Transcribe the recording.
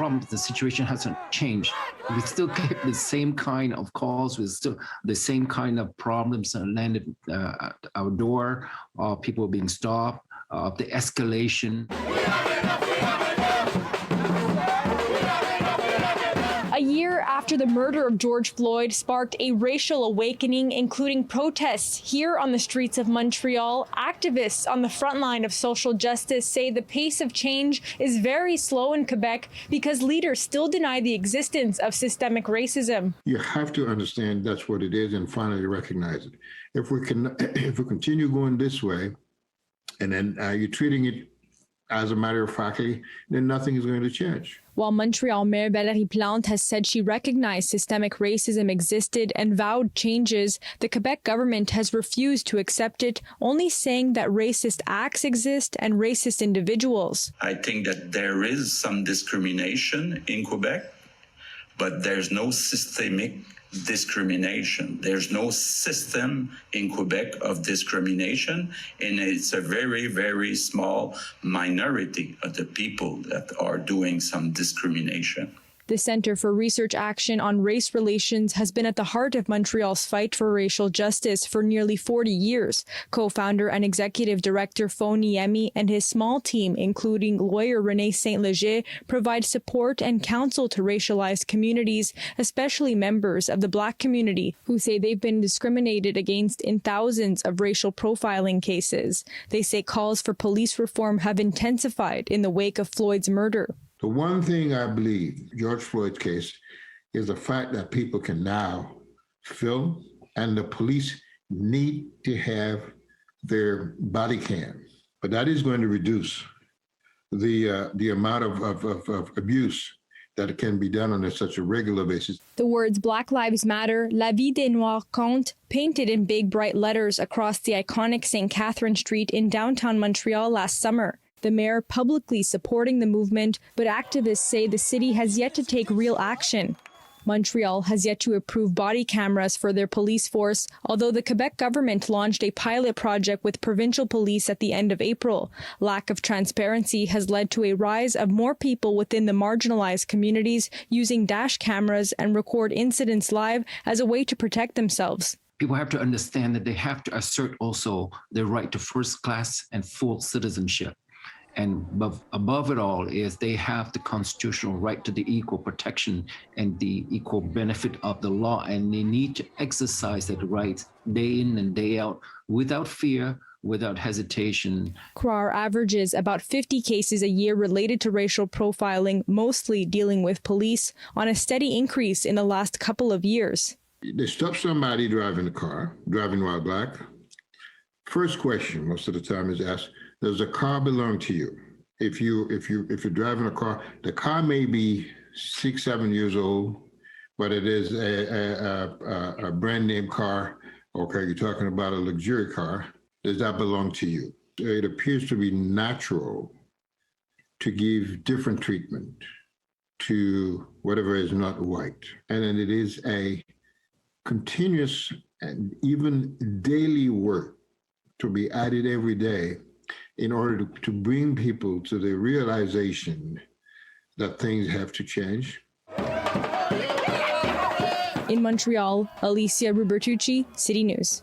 problem, the situation hasn't changed. We still get the same kind of calls, with still the same kind of problems landed at our door, people being stopped, the escalation. A year after the murder of George Floyd sparked a racial awakening, including protests here on the streets of Montreal, activists on the front line of social justice say the pace of change is very slow in Quebec because leaders still deny the existence of systemic racism. You have to understand that's what it is and finally recognize it. If we continue going this way, and then you're treating it as a matter of factly, then nothing is going to change. While Montreal Mayor Valérie Plante has said she recognized systemic racism existed and vowed changes, the Quebec government has refused to accept it, only saying that racist acts exist and racist individuals. I think that there is some discrimination in Quebec, but there's no systemic discrimination. There's no system in Quebec of discrimination, and it's a very, very small minority of the people that are doing some discrimination. The Centre for Research Action on Race Relations has been at the heart of Montreal's fight for racial justice for nearly 40 years. Co-founder and executive director Fon Niemi and his small team, including lawyer Renée St-Leger, provide support and counsel to racialized communities, especially members of the Black community, who say they've been discriminated against in thousands of racial profiling cases. They say calls for police reform have intensified in the wake of Floyd's murder. The one thing I believe, George Floyd's case, is the fact that people can now film, and the police need to have their body cam. But that is going to reduce the amount of abuse that can be done on such a regular basis. The words Black Lives Matter, La vie des Noirs compte, painted in big bright letters across the iconic St. Catherine Street in downtown Montreal last summer. The mayor publicly supporting the movement, but activists say the city has yet to take real action. Montreal has yet to approve body cameras for their police force, although the Quebec government launched a pilot project with provincial police at the end of April. Lack of transparency has led to a rise of more people within the marginalized communities using dash cameras and record incidents live as a way to protect themselves. People have to understand that they have to assert also their right to first class and full citizenship. And above it all is they have the constitutional right to the equal protection and the equal benefit of the law, and they need to exercise that right day in and day out without fear, without hesitation. CRAR averages about 50 cases a year related to racial profiling, mostly dealing with police, on a steady increase in the last couple of years. They stop somebody driving a car, driving while Black. First question most of the time is asked, does the car belong to you? If you're driving a car, the car may be 6-7 years old, but it is a brand name car. Okay, you're talking about a luxury car. Does that belong to you? It appears to be natural to give different treatment to whatever is not white. And then it is a continuous and even daily work to be added every day in order to bring people to the realization that things have to change. In Montreal, Alicia Rubertucci, City News.